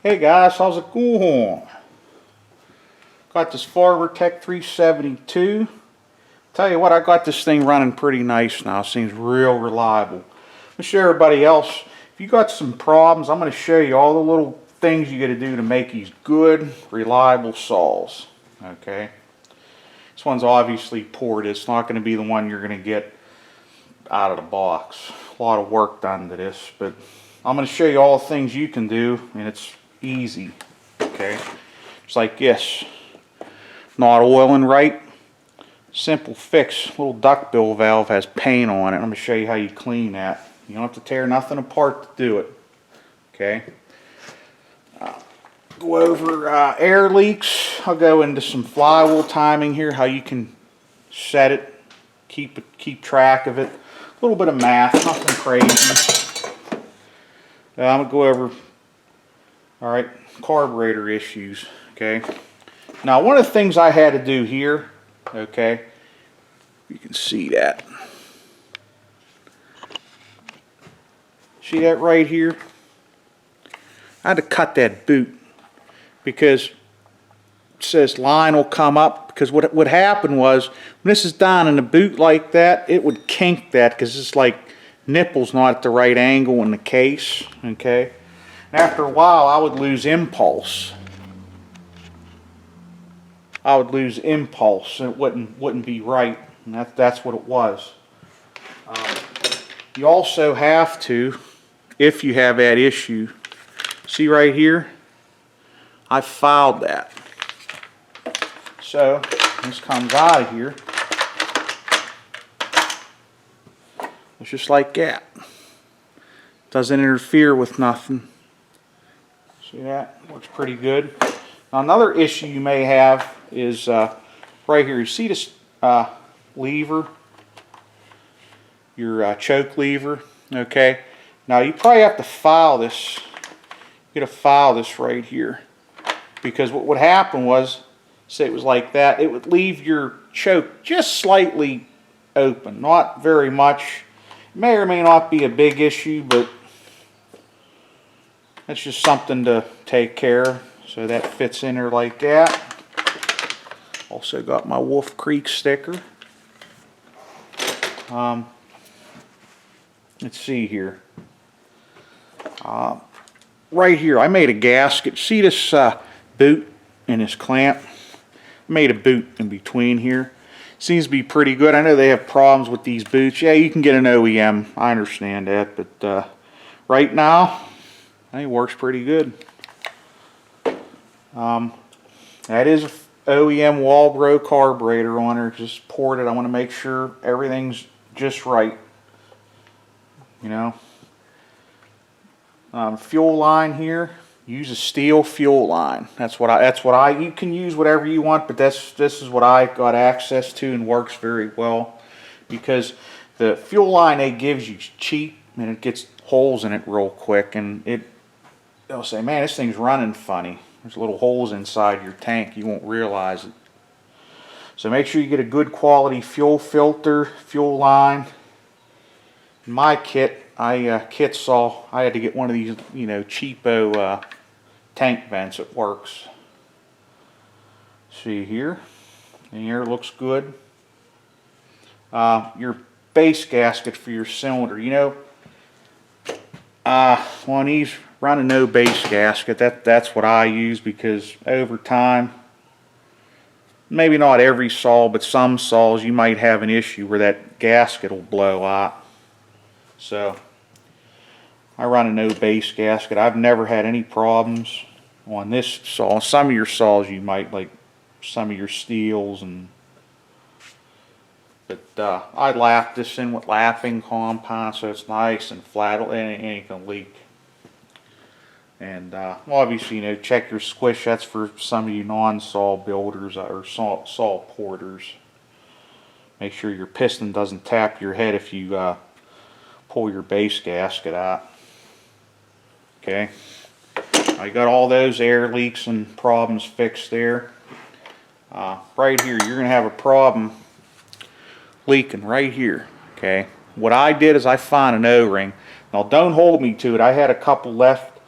Hey guys, how's it going? Got this Holzfforma Tech 372. Tell you what, I got this thing running pretty nice now. Seems real reliable. I'm gonna show everybody else. If you got some problems, I'm gonna show you all the little things you gotta do to make these good, reliable saws. Okay. This one's obviously ported. It's not gonna be the one you're gonna get out of the box. A lot of work done to this, but I'm gonna show you all the things you can do, and it's easy. Okay. Just like this. Not oiling right. Simple fix. Little duckbill valve has paint on it. I'm going to show you how you clean that. You don't have to tear nothing apart to do it. Okay. Go over air leaks. I'll go into some flywheel timing here. How you can set it, keep track of it. A little bit of math, nothing crazy. I'm going to go over. All right, carburetor issues. Okay. Now, one of the things I had to do here. Okay. You can see that. See that right here? I had to cut that boot because it says line will come up, because what would happen was when this is down in the boot like that, it would kink that because it's like nipples not at the right angle in the case. Okay. And after a while I would lose impulse. And it wouldn't be right, and that's what it was. You also have to, if you have that issue, see right here, I filed that. So this comes out of here. It's just like that. Doesn't interfere with nothing. See that? Works pretty good. Now another issue you may have is right here. You see this lever, your choke lever. Okay. Now you probably have to file this. You got to file this right here, because what would happen was, say it was like that, it would leave your choke just slightly open, not very much. It may or may not be a big issue, but that's just something to take care of. So that fits in there like that. Also got my Wolf Creek sticker. Let's see here. Right here, I made a gasket. See this boot and this clamp? I made a boot in between here. Seems to be pretty good. I know they have problems with these boots. Yeah, you can get an OEM. I understand that, but right now, I think it works pretty good. That is an OEM Walbro carburetor on there. Just poured it. I want to make sure everything's just right. You know. Fuel line here. Use a steel fuel line. You can use whatever you want, but this is what I got access to and works very well, because the fuel line they gives you cheap, and it gets holes in it real quick, and they'll say, man, this thing's running funny. There's little holes inside your tank. You won't realize it. So make sure you get a good quality fuel filter, fuel line. In my kit, I had to get one of these, you know, cheapo tank vents. It works. See here, and here looks good. Your base gasket for your cylinder. You know, on these, run a no base gasket. That's what I use, because over time, maybe not every saw, but some saws you might have an issue where that gasket will blow out. So I run a no base gasket. I've never had any problems on this saw. Some of your saws you might, like some of your steels, but I lap this in with lapping compound, so it's nice and flat, and it ain't gonna leak. And obviously, you know, check your squish. That's for some of you non-saw builders or saw porters. Make sure your piston doesn't tap your head if you pull your base gasket out. Okay. I got all those air leaks and problems fixed there. Right here, you're going to have a problem leaking right here. Okay. What I did is I found an O-ring. Now, don't hold me to it. I had a couple left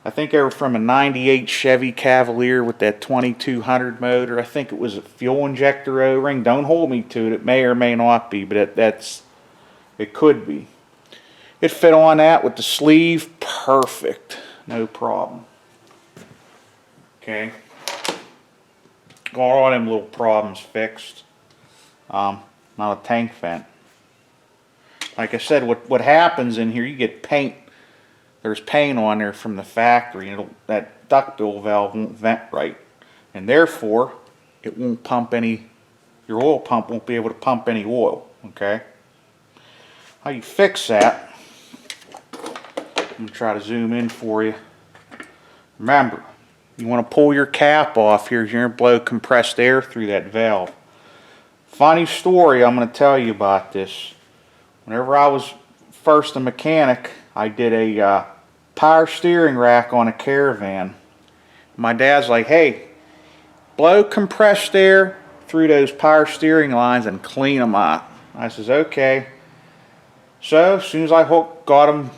I think they were from a 98 Chevy Cavalier with that 2200 motor. I think it was a fuel injector O-ring. Don't hold me to it. It may or may not be, but it could be. It fit on that with the sleeve. Perfect. No problem. Okay. Got all them little problems fixed. Not a tank vent. Like I said, what happens in here, you get paint. There's paint on there from the factory, and that duckbill valve won't vent right, and therefore it won't pump any. Your oil pump won't be able to pump any oil. Okay. How you fix that? I'm gonna try to zoom in for you. Remember, you want to pull your cap off here. You're gonna blow compressed air through that valve. Funny story I'm gonna tell you about this. Whenever I was first a mechanic, I did a power steering rack on a Caravan. My dad's like, hey, blow compressed air through those power steering lines and clean them up. I says, okay. So as soon as I got them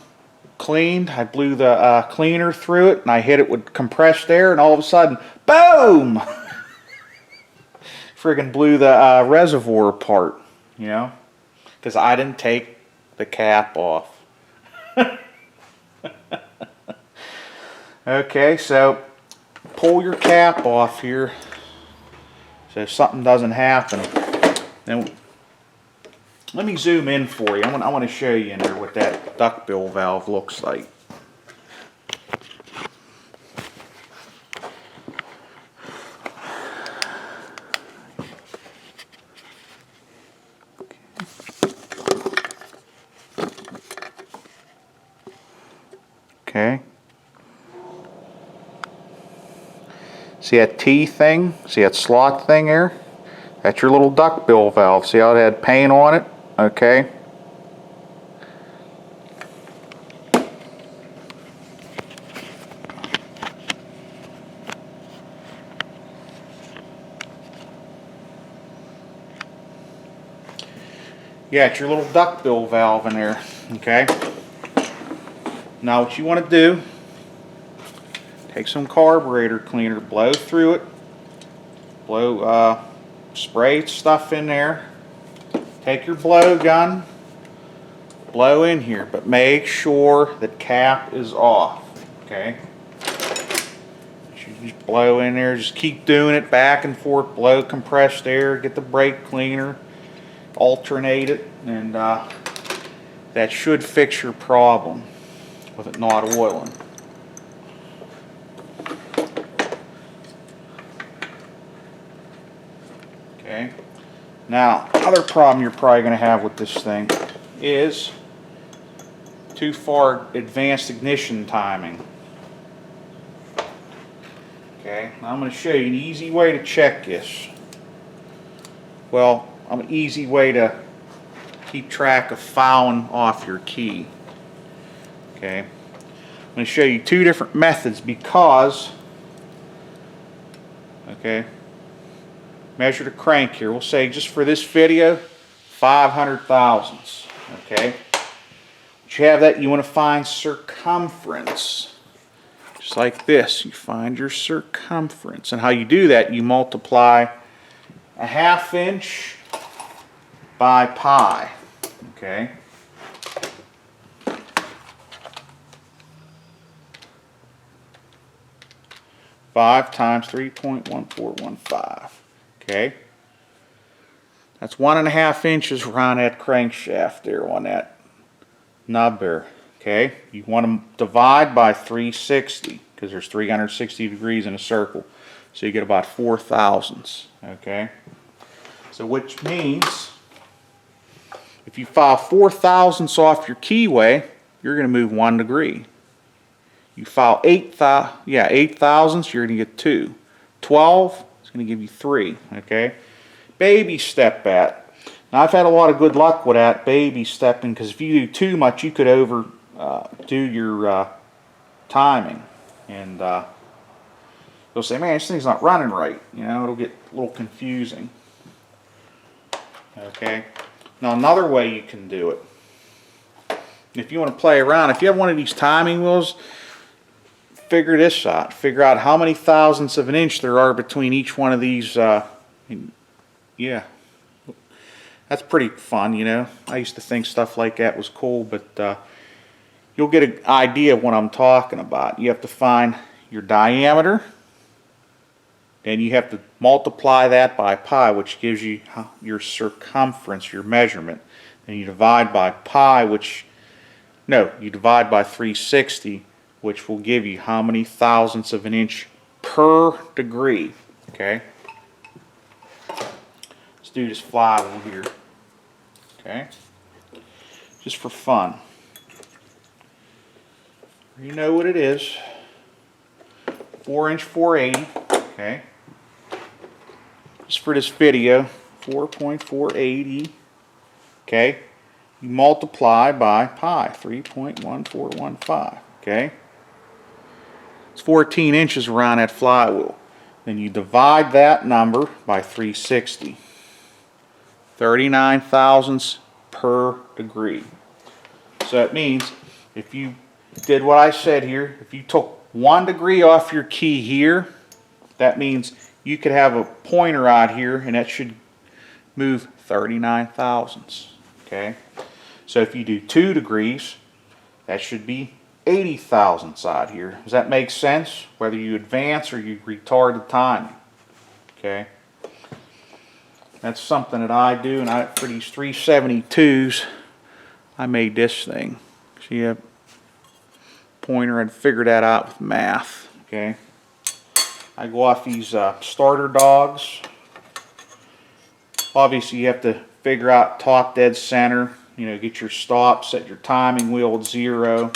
cleaned, I blew the cleaner through it and I hit it with compressed air, and all of a sudden, boom! Friggin' blew the reservoir apart, you know, because I didn't take the cap off. Okay, so pull your cap off here so something doesn't happen. Then let me zoom in for you. I want to show you in there what that duckbill valve looks like. Okay. See that T thing? See that slot thing there? That's your little duckbill valve. See how it had paint on it? Okay. Yeah, it's your little duckbill valve in there. Okay. Now what you want to do, take some carburetor cleaner, blow through it, spray stuff in there, take your blow gun, blow in here, but make sure the cap is off, okay? You just blow in there, just keep doing it back and forth, blow compressed air, get the brake cleaner, alternate it, and that should fix your problem with it not oiling. Okay. Now, other problem you're probably going to have with this thing is too far advanced ignition timing. Okay. Now I'm going to show you an easy way to check this. Well, an easy way to keep track of fouling off your key. Okay. I'm going to show you two different methods because, okay, measure the crank here. We'll say just for this video, 500 thousandths. Okay. Once you have that, you want to find circumference. Just like this, you find your circumference. And how you do that, you multiply a 1/2 inch by pi. Okay. Five times 3.1415. Okay. That's 1.5 inches around that crankshaft there on that nub there. Okay. You want to divide by 360 because there's 360 degrees in a circle. So you get about 4 thousandths. Okay. So which means if you file 4 thousandths off your keyway, you're going to move 1 degree. You file 8 thousandths, you're going to get 2. 12 is going to give you 3. Okay, baby step that. Now I've had a lot of good luck with that baby stepping because if you do too much, you could overdo your timing, and you'll say, "Man, this thing's not running right." You know, it'll get a little confusing. Okay. Now another way you can do it, if you want to play around, if you have one of these timing wheels, figure this out. Figure out how many thousandths of an inch there are between each one of these. Yeah, that's pretty fun, you know. I used to think stuff like that was cool, but you'll get an idea of what I'm talking about. You have to find your diameter, then you have to multiply that by pi, which gives you your circumference, your measurement. Then you divide by pi, you divide by 360, which will give you how many thousandths of an inch per degree. Okay? Let's do this flywheel here. Okay? Just for fun. You know what it is. 4" 480. Okay? Just for this video, 4.480. Okay? You multiply by pi, 3.1415. Okay? It's 14 inches around that flywheel. Then you divide that number by 360. 39 thousandths per degree. So that means if you did what I said here, if you took 1 degree off your key here, that means you could have a pointer out here and that should move 39 thousandths. Okay? So if you do 2 degrees, that should be 80 thousandths out here. Does that make sense? Whether you advance or you retard the timing. Okay? That's something that I do, and for these 372s, I made this thing. See a pointer and figured that out with math. Okay? I go off these starter dogs. Obviously, you have to figure out top dead center. You know, get your stop, set your timing wheel at 0,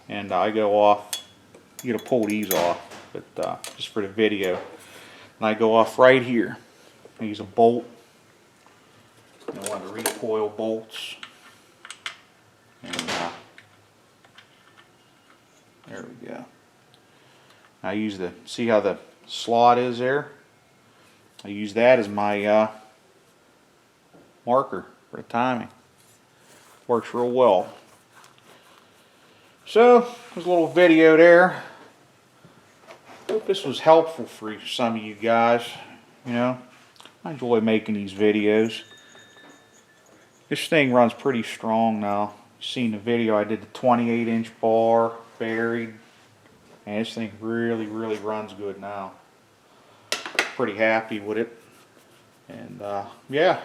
and I go off. You gotta pull these off, but just for the video. And I go off right here. I use a bolt. One of the recoil bolts. And there we go. I use see how the slot is there? I use that as my marker for the timing. Works real well. So, there's a little video there. Hope this was helpful for some of you guys. You know, I enjoy making these videos. This thing runs pretty strong now. You've seen the video, I did the 28-inch bar, buried. And this thing really, really runs good now. Pretty happy with it. And yeah.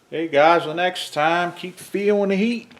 Hey guys, well, next time, keep feeling the heat.